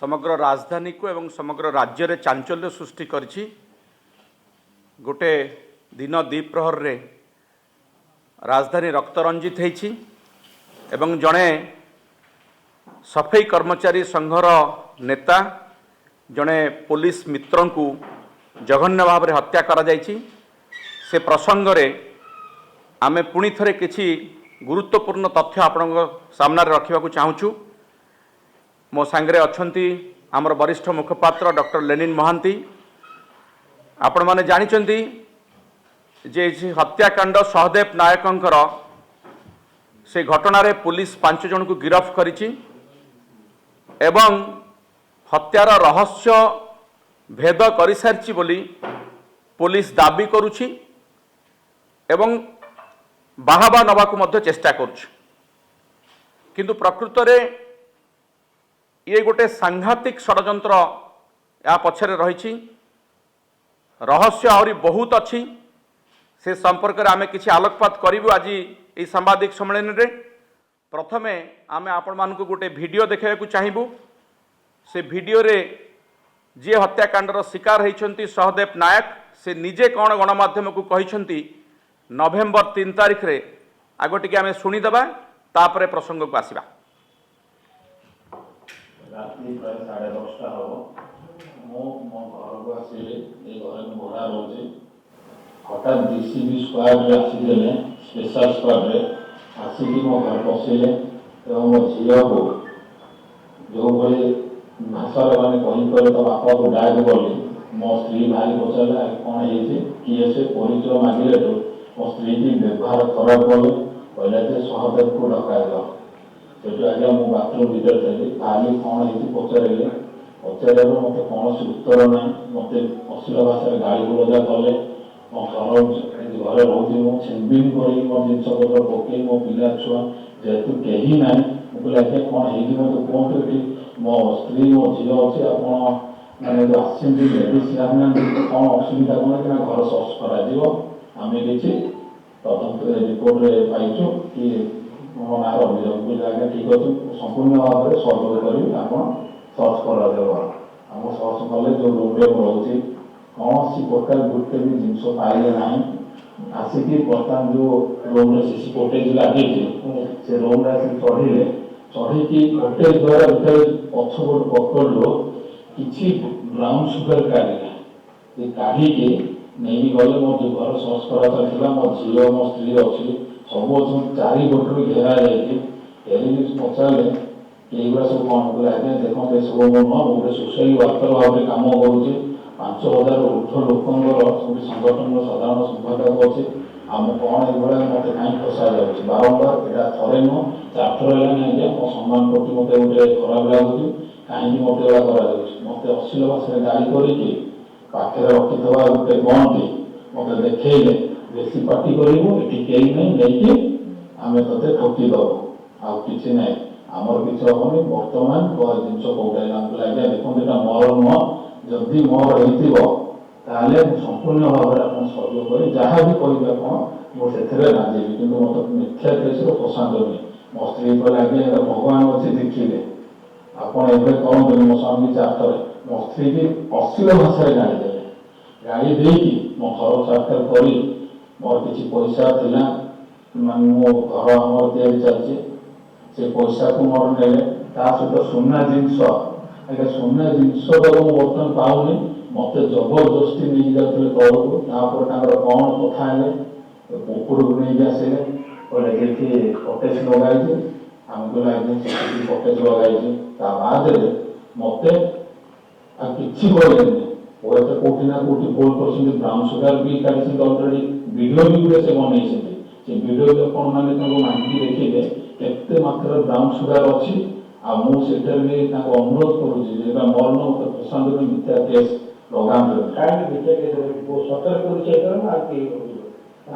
समग्र राजधानी को एवं समग्र राज्य रे चांचल्य सृष्टि करिछि। गोटे दिन द्विप्रहर रे राजधानी रक्तरंजित होइछि एवं जड़े सफाई कर्मचारी संघर नेता जड़े पुलिस मित्र को जघन्य भाव में हत्या करा जाइछि। से प्रसंग रे आमे पुणी थरे किछि गुरुत्वपूर्ण तथ्य आपण सामने रखा चाहूँ। मो सांगरे अछंती आमर वरिष्ठ मुखपात्र डॉक्टर लेनिन महांती। आपण माने जानिचंती जे हत्याकांड सहदेव नायकंकर से घटना रे पुलिस 5 जन को गिरफ्त करिछि एवं हत्यार रहस्य भेद कर सारी बोली पुलिस दाबी करुछि एवं बाहाबा नवाकु मध्य चेष्टा करुछि। किंतु प्रकृत रे ये गोटे सांघातिक षड्यंत्र या पछरे रही। रहस्य आहरी बहुत अच्छी से संपर्क में आमे किछि आलोकपात करिबु आज ये सांबादिक सम्मेलन रे। प्रथमे आमे आपण मानकु गोटे वीडियो देखाइबा चाहिबु। से वीडियो रे जे हत्याकांडर शिकार होइछंती सहदेव नायक से निजे कौन गणमाध्यम को कहिछंती नवेम्बर 3 तारिख रे आगोटिके आमे सुनी दबा तापरे प्रसंग को आसीबा। रात्रि प्राय 10:30 हम मो घर को आसिले घर में भड़ा रोचे हठात डीसीबी स्क्वाड आसीदेले स्पेशल स्क्वाड रे आसिकी मो घर पशिले एवं मो झील को जो भाई भाषा मैंने कहीपर तो बापा को डाक गली मो स्त्री भाई पचारे कौन है किए से परिचय मांगे तो मो स्त्री की व्यवहार खराब कले कहले सहदेव को डकाइल से आगे मो बाथरूम भीतर थी खाली कौन है पचारे पचार मत कौन उत्तर ना मत अश्लील भाषा गाड़ी गुलजा कले मो घर रोचे मुझे छेनबिन कर मो जिनपतर पकई मो पिला छुआ जेहेतु कहीं ना मुझे कौन है मत कहतु ये मो स्त्री मो झील अच्छे आप मैंने जो आलेडीज कौन असुविधा कौन कि घर सर्च करें किसी तदंत रिपोर्ट पाइचु कि मो ना अभियोग आगे ठीक अच्छे संपूर्ण भाव में सहयोग करी आप सर्च कर आम सर्च कले जो रूम रोचे कौन सी प्रकार गोटे भी जिनस पाइले ना आसिकी बर्तमान जो रूम सीसी फुटेज लगे से रूम चढ़े चढ़ी गोटे द्वारा भर पछपट पकड़ कि ब्राउन सुगर काढ़ी नहीं गले मो जो घर सर्च करा चलता मो झील मो स्त्री अच्छी सब चारिपटू घेरा जारी पचारे युवा सब कौन बोले आगे देखते सब मो नुह गोटे सोशल वर्कर भाव में कम करुचे 5000 ऊर्ध लोकर सब संगठन साधारण संपादक अच्छे आम कौन ये मत कहीं फसा जाऊँगी बारंबार यहाँ थे नुह 4 थर है मो सम्मान प्रति मत गोटे खराब लगुच कहीं मत मत अश्लील भाषा गाड़ी करके पाखे रखी गोटे गन टी मत देखले बेसी पार्टी करूँ ये कहीं नहीं आम ते ठकीदबू आउ कि ना आमर किसी हेनी बर्तमान जिन कौटे लगे देखते यहाँ मोर नुह जदि मोर होते संपूर्ण भाव में आप सहयोग कर जहाँ भी कहे आप मुझे राजी कि मत मिथ्या केस पसंद नहीं मो स्त्री को लगे भगवान अच्छे देखिए आपड़ एवं कहते मो स्वामी 4 थर मो स्त्री की अश्लील भाषा गाड़ी देले गाड़ी देकी मो घर साक्षात कर मोर किसी पैसा थिला मो घर आमर तैयारी चलती से पैसा को मोर ने सहित सुना जिनस आगे सुना जिनस तक बर्तमान पाऊनी मत जबरदस्ती नहीं जाते तौर को कौन कथा पुकुर को नहीं आसिले कहले देखिए कटेज लगाई आम को लगे कटेज लगाई बाद मत कि कौटी ना कौटी बोल कर ब्राउन सुगर भी काढ़ी अलरेडी वीडियो भी गुटे से बनई से वीडियो कौन मैंने मांगिकी देखिए केते मात्रा ब्राउन सुगर अच्छी मुझे भी अनुरोध करुँच मोर मत पसंद भी मिथ्या केस लगा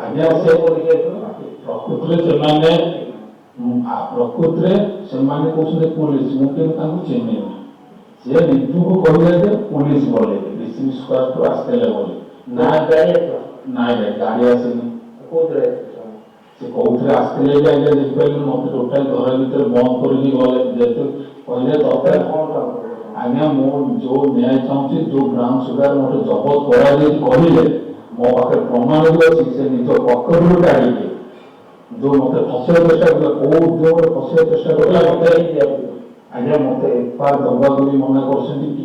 आज्ञा से प्रकृत कहते पुलिस मुझे चिन्ह सी निजु को कहले पुलिस बोले डीसीबी स्क्वाड को आसते बोले ना गाड़ी आसनी से कौन आसते आगे देखिए मत टोटाल घर भर बंद कर गले जेहतु कहले आज्ञा मो जो न्याय चाहूँगी जो ब्राउन सुगर मोटे जबत कहले मो पाखे प्रमाण भी अच्छी से निज पकड़ काढ़ी जो मत फसवा चेष्टा कर कौ उद्योग फसवा चेष्टा कर आज्ञा मत एफआईआर दबाक भी मना कर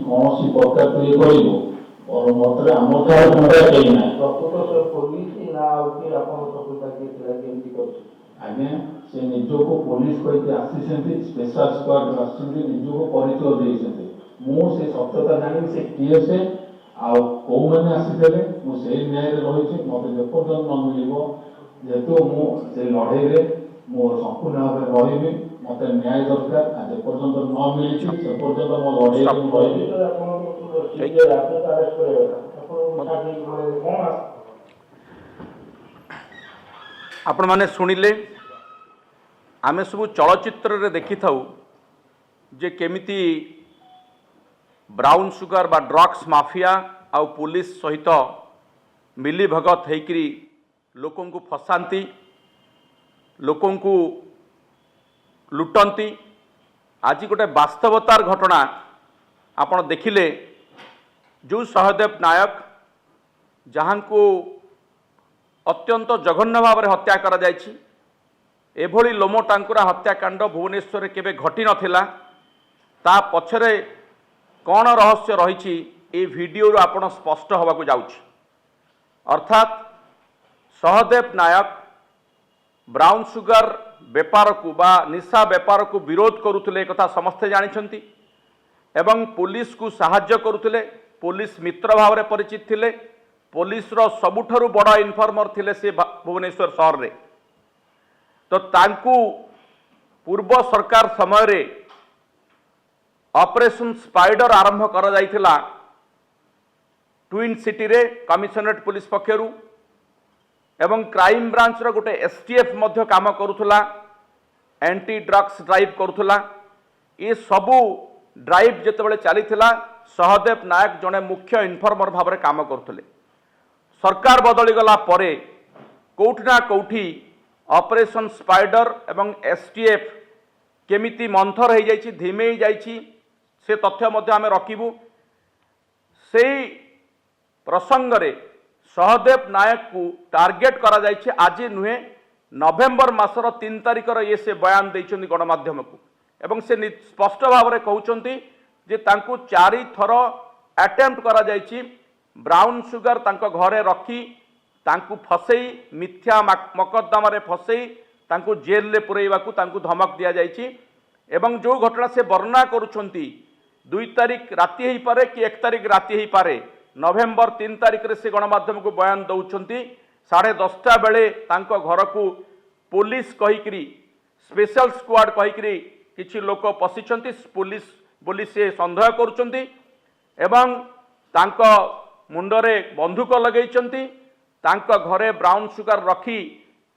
कौन प्रकार तु ये कर और मत आम कहीं ना पुलिस ना आज्ञा से निजको पुलिस कही आसी स्पेशल स्क्वाड आसुच्च निजको परिचय देते मुझे सत्यता जानी से किए से कौ मैंने आसीते मुझे न्याय रही मत जेपर्यंत न मिल जेहेतु मुझे लड़े मोर संपूर्ण भाव रही मत न्याय दरकार जेपर्यंत न मिली से पर्यंत मो लड़े आपण माने शुणिले आमे सब चलचित्र रे देखि थाउ जे केमिति ब्राउन सुगर बा ड्रग्स माफिया आउ पुलिस सहित मिली भगत हेकरी लोकों को फसांती लोकों को लुटंती। आज गोटे वास्तवतार घटना आपण देखिले जो सहदेव नायक जहां को अत्यंत जघन्य भाव में हत्या करा जायछि एभली लोमो टांकुरा हत्याकांड भुवनेश्वर केबे घटी नथिला ता पछरे कौन रहस्य रही ए वीडियो आपण स्पष्ट होबाकू जाउछि। अर्थात सहदेव नायक ब्राउन सुगर बेपार को बा निशा बेपार को विरोध करुथिले कथा समस्ते जानिछंती एवं पुलिस को साहाय्य करुथिले पुलिस मित्र भाव में परिचित थिले पुलिस रो सबुठारु बड़ा इनफॉर्मर थिले से भुवनेश्वर शहर रे तो तांकू पूर्व सरकार समय रे ऑपरेशन स्पाइडर आरंभ करा जाइथिला ट्विन सिटी रे कमिशनरेट पुलिस पक्षरु एवं क्राइम ब्रांच रो गोटे एसटीएफ मध्य काम करुथला एंटी ड्रग्स ड्राइव करुथला ये सबू ड्राइव जेतेबेले चलीथिला सहदेव नायक जने मुख्य इनफॉर्मर भाव में काम करुथले। सरकार बदली गला परे कोउठी ना कोउठी ऑपरेशन स्पाइडर एवं एसटीएफ केमिति मंथर हो जाइछि धीमे जाइछि से तथ्य मध्य आमे रखिबु। सेई प्रसंग रे सहदेव नायक को टार्गेट करा जाइछि आज नुहे नवेम्बर मासर 3 तारिख ये से बयान देइछन्ति गणमाध्यम को एवं से स्पष्ट भाव में कहउछन्ति जे तांकु 4 थर अटेम्प्ट करा जाइछि ब्राउन सुगर तांको घरे रखी तांकु फसई मिथ्या मकद्दमा रे फसई तांकु जेल रे पुरैबाकू तांकु धमक दिया जाइछि एवं जो घटना से वर्णना करुछन्ति 2 तारिख राति ही पारे कि 1 तारिख राति ही पारे नवेम्बर 3 तारिख रे से गणमाध्यम को बयान दउछन्ति 10:30 बेले तांको घर को पुलिस कहिकरी स्पेशल स्क्वाड कहिकरी किछि लोक पसिछन्ति पुलिस बोली से संदेह करुछन्ति एवं तांको मुंडरे बंधुक लगेइछन्ति तांको घरे ब्राउन सुगर रखी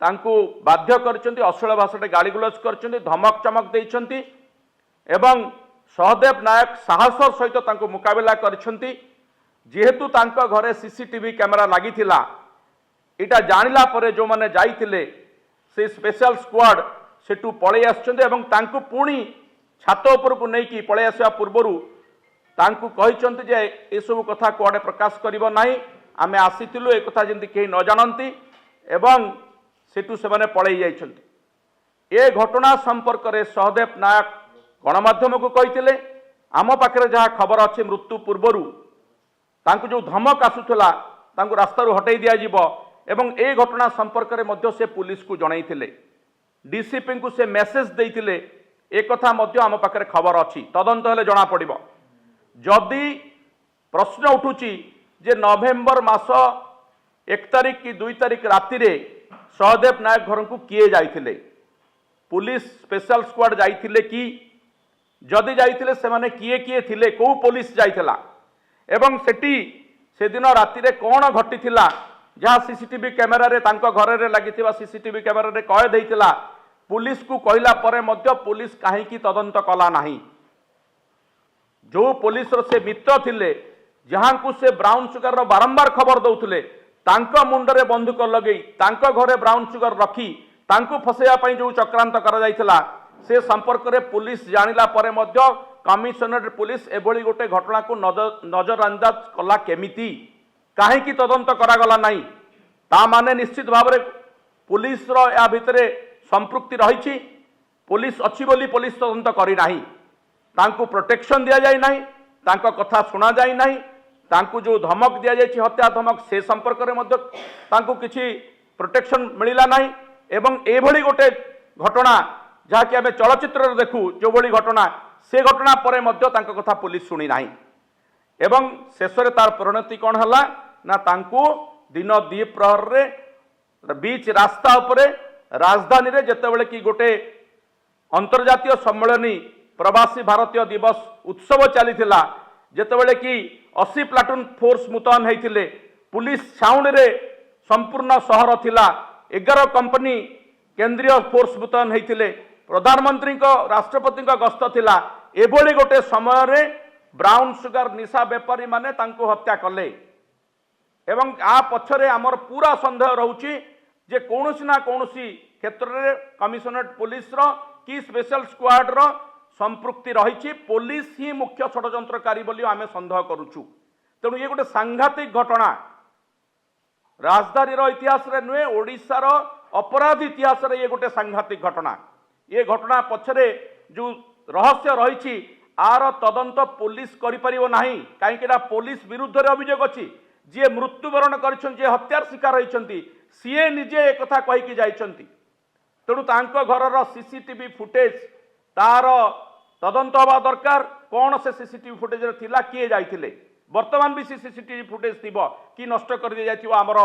तांको बाध्य करछन्ति अश्लील भाषा गाली गुलज करछन्ति धमक चमक देइछन्ति एवं सहदेव नायक साहसर सहित तांको मुकाबला करछन्ति जेहेतु तांको घरे सीसीटीवी कैमेरा लागिथिला एटा जानिला परे जो माने जाइथिले से स्पेशल स्क्वाड सेटू पळै आछन्ति एवं तांको पुणी छात ऊपर को नहीं कि पळै आसिया पूर्वरु तांकु कहिछन्ति जे ए सब कथा कोडे प्रकाश करिवो नाही आमे आसीतिलु ए कथा जेंति केही न जानंती एवं सेटू से माने पळै जाइछन्ति। ए घटना संपर्क रे सहदेव नायक गणमाध्यम को कहिथिले आम पाखरे जहा खबर अछि मृत्यु पूर्वरु तांकु जो धमक आसुथला तांकु रास्ता रु हटै दिया जिवो एवं ए घटना संपर्क रे मध्य से पुलिस को जणाइथिले डीसीपी को से मेसेज देइथिले ए कथा मध्य आम पाखरे खबर अछि तदंत हेले जणा पड़िबो। जदि प्रश्न उठुची जे नवेम्बर मास 1 तारिख कि 2 तारिख राति रे सहदेव नायक घर को किए जाइथिले पुलिस स्पेशल स्क्वाड जाइथिले कि जदि जाइथिले से माने किए किए थिले को पुलिस जाइथिला एवं सेठी से दिन राति रे कोन घटिथिला जहाँ सीसीटीवी कैमेरा रे तांको घरे रे लागिथिबा सीसीटीवी कैमेरा रे कय देइथिला पुलिस को कहला परे मध्य पुलिस काहे की तदंत कला नाही। जो पुलिस रो से मित्र थिले जहां को से ब्राउन सुगर रो बारंबार खबर दउथिले तांको मुंडरे बंदूक लगई तांको घरे ब्राउन सुगर रखी तांको फसेया पई जो चक्रांत करा जाइथिला से संपर्क रे पुलिस जानिला परे मध्य कमिशनरेट पुलिस एभली गोटे घटना को नजरअंदाज कला केमिति काहेकि तदंत करागला नहीं ता माने निश्चित भाव में पुलिस या भितरे संपृक्ति रही पुलिस अच्छी बोली पुलिस तदंत करी नाही तांकु प्रोटेक्शन दिया जाय नाही तांको कथा सुना जाय नाही तांकु जो धमक दिया जाय हत्या धमक से संपर्क में मध्य तांकु किछि प्रोटेक्शन मिलिला नाही एवं एभली गोटे घटना जहाँकि आम चलचित्र देखू जो भली घटना से घटना पर मध्य तांको कथा पुलिस शुणी नाही एवं शेष में तार परिणति कौन है ना तांकु दिन दी प्रहर रे बीच रास्ता उपरे राजधानी रे जेतेबेले कि गोटे अंतर्जातीय सम्मेलनी प्रवासी भारतीय दिवस उत्सव चली जेतेबेले कि 80 प्लाटून फोर्स मुतयन होते पुलिस साउंड रे संपूर्ण सहर थिला 11 कंपनी केंद्रीय फोर्स मुतयन होते प्रधानमंत्री राष्ट्रपति गस्त थिला एभली गोटे समय रे ब्राउन सुगर निशा बेपारी माने तांको हत्या कले एवं आ पछरे आमर पूरा संदेह रहउची जे कौनसी ना कौनसी क्षेत्र रे कमिशनरेट पुलिस रो कि स्पेशल स्क्वाड रो संपृक्ति रही पुलिस ही मुख्य षड्यंत्रकारी बोली आमे संदेह करूछु तेणु ये गोटे सांघातिक घटना राजधानी रो इतिहास रे नुहे ओडिशा रो अपराध इतिहास रे ये गोटे सांघातिक घटना ये घटना पछरे जो रहस्य रही आर तदंत पुलिस करिपरिबो नाही काहेकि पुलिस विरुद्ध रे अभियोग अछि जे मृत्युवरण करिछन जे हत्यार शिकार होइछंती सीए निजे एक कथा कहि कि जाइछंती तेणु तांको घरर सीसीटीवी फुटेज तार तदंत हवा दरकार कौन से सीसीटीवी फुटेज रे थिला किए जाइथिले वर्तमान भी सीसीटीवी फुटेज थिबो कि नष्ट कर दिया जाइथिबो हमर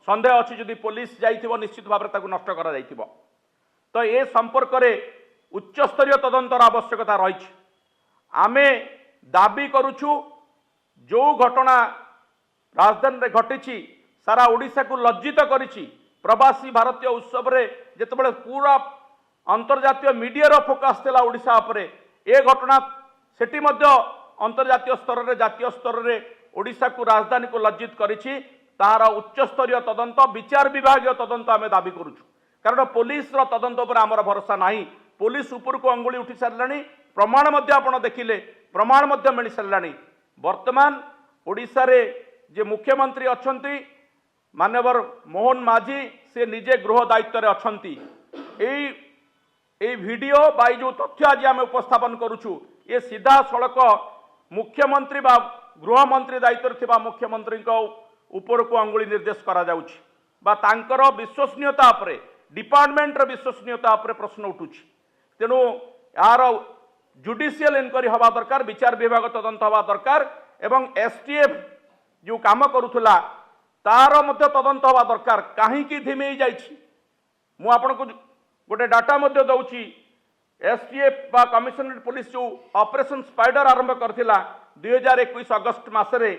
संदेह अछि जदि पुलिस जाइथिबो निश्चित भाव रे ताकु नष्ट करा जाइथिबो तो ए संपर्क रे उच्च स्तरीय तदंतर आवश्यकता रही आमे दाबी करुछु जो घटना राजधानी रे घटी सारा ओडिशा को लज्जित करिछि प्रवासी भारतीय उत्सव रे जेतेबेले पूरा अंतर्जातीय मीडिया रो फोकस थिला ओडिशा उपरे ए घटना सेठी मध्य अंतर्जातीय स्तर रे जातीय स्तर रे ओडिशा को राजधानी को लज्जित करिछि तार उच्च स्तरीय तदंत विचार विभागीय तदंत आमे दाबी करुछु कारण पुलिस रो तदंत उपर आमर भरोसा नाही पुलिस ऊपर को अंगुली उठी सारलानी प्रमाण मध्य आपण देखिले प्रमाण मध्य मिल सारलानी वर्तमान ओडिशा रे जे मुख्यमंत्री अछंती मानवर मोहन माझी से निजे गृह दायित्व रे अछंती ए वीडियो बाई जो तथ्य आज आम उपस्थापन करुछु ये सीधा सड़क मुख्यमंत्री बा गृह मंत्री दायित्व रे थिबा मुख्यमंत्री को ऊपर को अंगुली निर्देश करा जाउछि बा तांकर विश्वसनीयता उपरे डिपार्टमेंट रे विश्वसनीयता उपरे प्रश्न उठुछि तेणु यार जुडिशियल इनक्वारी हवा दरकार विचार विभाग तदंत हवा दरकार एवं एसटीएफ जो काम करुथला तार मध्य तदंत हवा दरकार कहीं धिमेई जाइछि मु आपनको गोटे डाटा मध्य दउछि एसटीएफ बा कमिशनरेट पुलिस जो ऑपरेशन स्पाइडर आरंभ करथिला 2021 अगस्त मासरे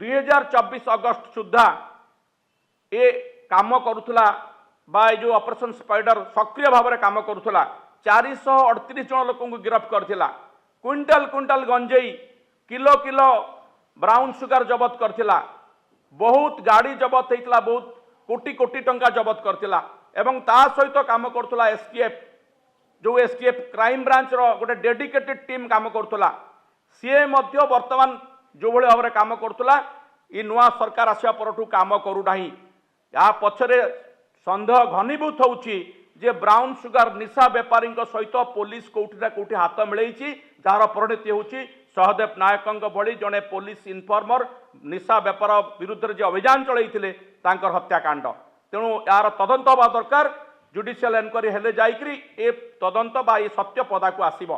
2024 अगस्त सुद्धा ए काम करुथला बा जो ऑपरेशन स्पाइडर सक्रिय भाव में काम करुथला 438 जन लोक को गिरफ्त करथिला क्विंटाल क्विंटाल गंजेई किलो किलो ब्राउन सुगर जबत करथिला बहुत गाड़ी जबत होइतला बहुत कोटी कोटी टंका जबत करथिला एवं ता सहित काम करथुला एसटीएफ जो एसटीएफ क्राइम ब्रांच रो गोटे डेडिकेटेड टीम काम करथुला सीए मध्य वर्तमान जो भले भाव में काम करथुला ई नुआ सरकार आसिया परठू काम करू नाही या पछरे संदेह घनीभूत होउची जे ब्राउन सुगर निशा बेपारी सहित पुलिस कोठी ना कोठी हाथ मिलैछि जार परिणति होउची सहदेव नायक भली जड़े पुलिस इनफॉर्मर निशा बेपार विरुद्ध जो अभियान चलैथिले तांकर हत्याकांड तेणु यार तदंत हवा दरकार जुडिशियल इनक्वारी हेले जाइकरी ए तदंत बा ए सत्य पदा को आसीबो